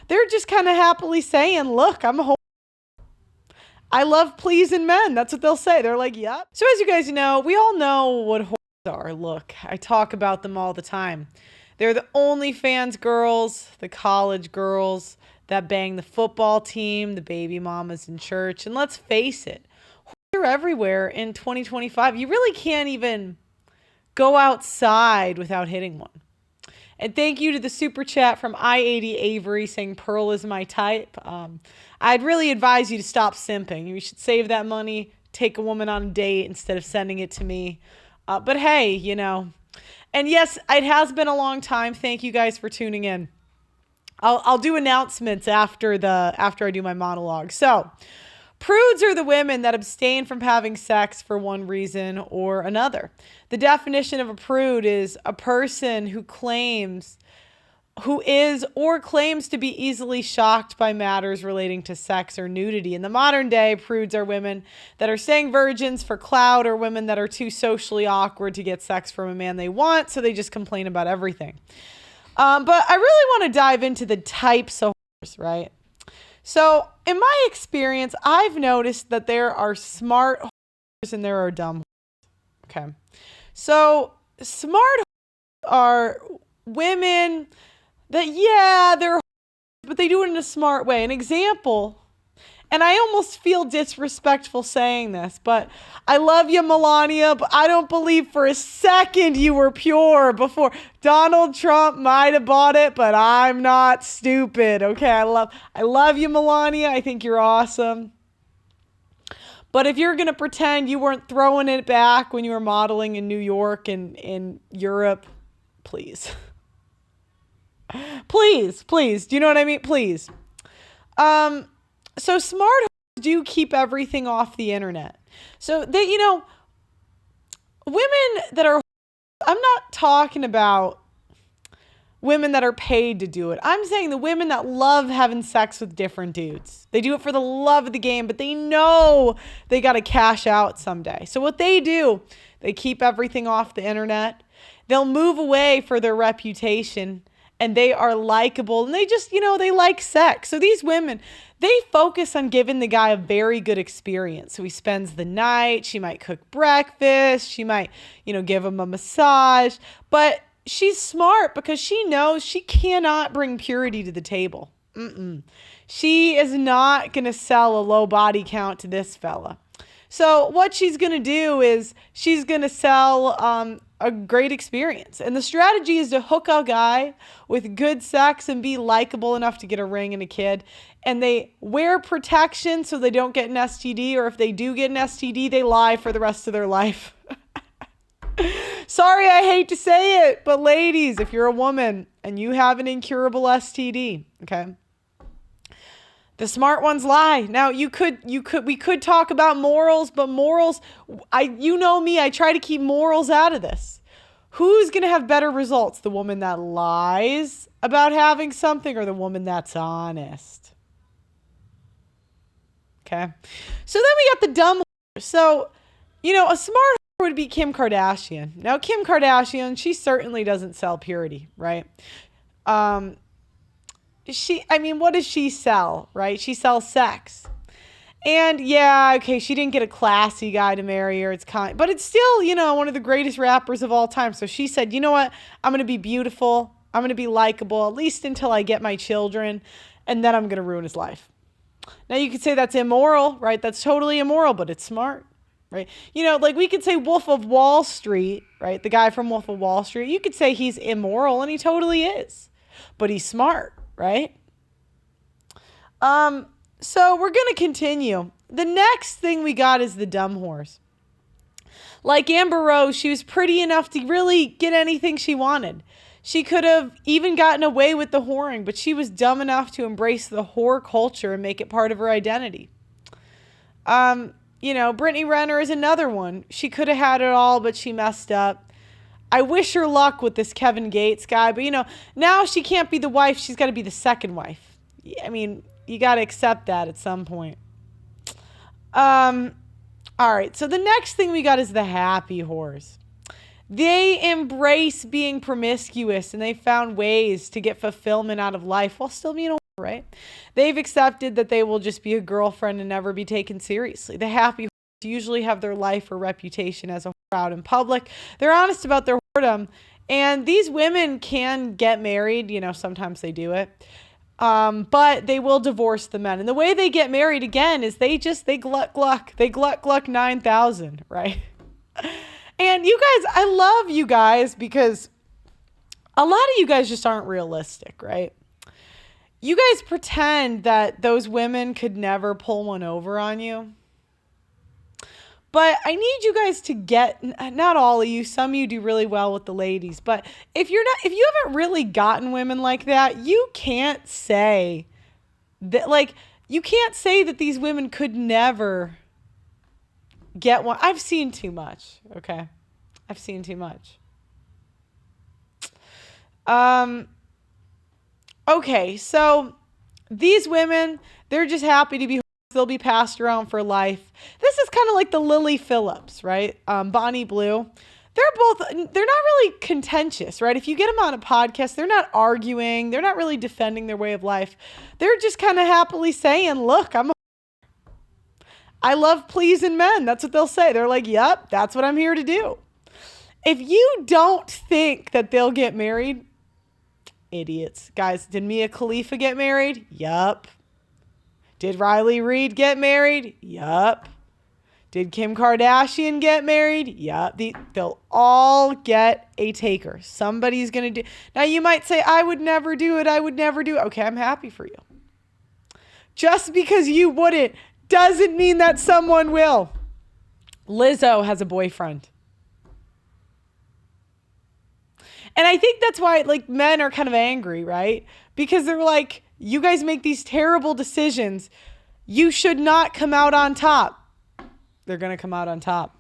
They're just kind of happily saying, look, I'm a whore. I love pleasing men. That's what they'll say. They're like, yep. So as you guys know, we all know what whores are. Look, I talk about them all the time. They're the OnlyFans girls, the college girls that bang the football team, the baby mamas in church. And let's face it, whores are everywhere in 2025. You really can't even go outside without hitting one. And thank you to the super chat from I-80 Avery saying Pearl is my type. I'd really advise you to stop simping. You should save that money, take a woman on a date instead of sending it to me. But hey, you know. And yes, it has been a long time. Thank you guys for tuning in. I'll do announcements after I do my monologue. So, prudes are the women that abstain from having sex for one reason or another. The definition of a prude is a person who is or claims to be easily shocked by matters relating to sex or nudity. In the modern day, prudes are women that are staying virgins for clout or women that are too socially awkward to get sex from a man they want, so they just complain about everything. But I really want to dive into the types of whores, right? So in my experience, I've noticed that there are smart whores and there are dumb whores. Okay. So smart whores are women that, yeah, they're whores, but they do it in a smart way. An example, and I almost feel disrespectful saying this, but I love you, Melania, but I don't believe for a second you were pure before. Donald Trump might have bought it, but I'm not stupid. Okay, I love you, Melania. I think you're awesome. But if you're going to pretend you weren't throwing it back when you were modeling in New York and in Europe, please. Please. Do you know what I mean? Please. So smart whores do keep everything off the internet. So they, you know, women that are, I'm not talking about women that are paid to do it. I'm saying the women that love having sex with different dudes. They do it for the love of the game, but they know they got to cash out someday. So what they do, they keep everything off the internet. They'll move away for their reputation. And they are likable, and they just, you know, they like sex. So these women, they focus on giving the guy a very good experience. So he spends the night, she might cook breakfast, she might, you know, give him a massage. But she's smart because she knows she cannot bring purity to the table. She is not going to sell a low body count to this fella. So what she's going to do is she's going to sell a great experience. And the strategy is to hook a guy with good sex and be likable enough to get a ring and a kid. And they wear protection so they don't get an STD. Or if they do get an STD, they lie for the rest of their life. Sorry, I hate to say it, but ladies, if you're a woman and you have an incurable STD, okay? The smart ones lie. Now we could talk about morals, but morals, you know me, I try to keep morals out of this. Who's going to have better results? The woman that lies about having something or the woman that's honest? Okay. So then we got the dumb whore. So, you know, a smart whore would be Kim Kardashian. Now, Kim Kardashian, she certainly doesn't sell purity, right? What does she sell, right? She sells sex. And yeah, okay, she didn't get a classy guy to marry her. But it's still, you know, one of the greatest rappers of all time. So she said, you know what? I'm going to be beautiful. I'm going to be likable, at least until I get my children. And then I'm going to ruin his life. Now you could say that's immoral, right? That's totally immoral, but it's smart, right? You know, like we could say Wolf of Wall Street, right? The guy from Wolf of Wall Street. You could say he's immoral, and he totally is. But he's smart. Right? So we're going to continue. The next thing we got is the dumb whores. Like Amber Rose, she was pretty enough to really get anything she wanted. She could have even gotten away with the whoring, but she was dumb enough to embrace the whore culture and make it part of her identity. You know, Brittany Renner is another one. She could have had it all, but she messed up. I wish her luck with this Kevin Gates guy, but you know, now she can't be the wife. She's got to be the second wife. I mean, you got to accept that at some point. All right. So the next thing we got is the happy whores. They embrace being promiscuous and they found ways to get fulfillment out of life while still being a right? They've accepted that they will just be a girlfriend and never be taken seriously. The happy whores usually have their life or reputation as a whore out in public. They're honest about their whoredom. And these women can get married. Sometimes they do it. But they will divorce the men. And the way they get married again is they gluck gluck. They gluck gluck 9,000, right? And you guys, I love you guys because a lot of you guys just aren't realistic, right? You guys pretend that those women could never pull one over on you. But I need you guys to get, not all of you, some of you do really well with the ladies, but if you haven't really gotten women like that, you can't say that, you can't say that these women could never get one. I've seen too much, okay? I've seen too much. Okay, so these women, they're just happy to be, they'll be passed around for life. This is kind of like the Lily Phillips, right? Bonnie Blue. They're not really contentious, right? If you get them on a podcast, they're not arguing. They're not really defending their way of life. They're just kind of happily saying, look, I love pleasing men. That's what they'll say. They're like, yep, that's what I'm here to do. If you don't think that they'll get married, idiots. Guys, did Mia Khalifa get married? Yup. Did Riley Reid get married? Yup. Did Kim Kardashian get married? Yup. They'll all get a taker. Somebody's going to do. Now you might say, I would never do it. I would never do it. Okay, I'm happy for you. Just because you wouldn't doesn't mean that someone will. Lizzo has a boyfriend. And I think that's why men are kind of angry, right? Because they're like, you guys make these terrible decisions. You should not come out on top. They're going to come out on top.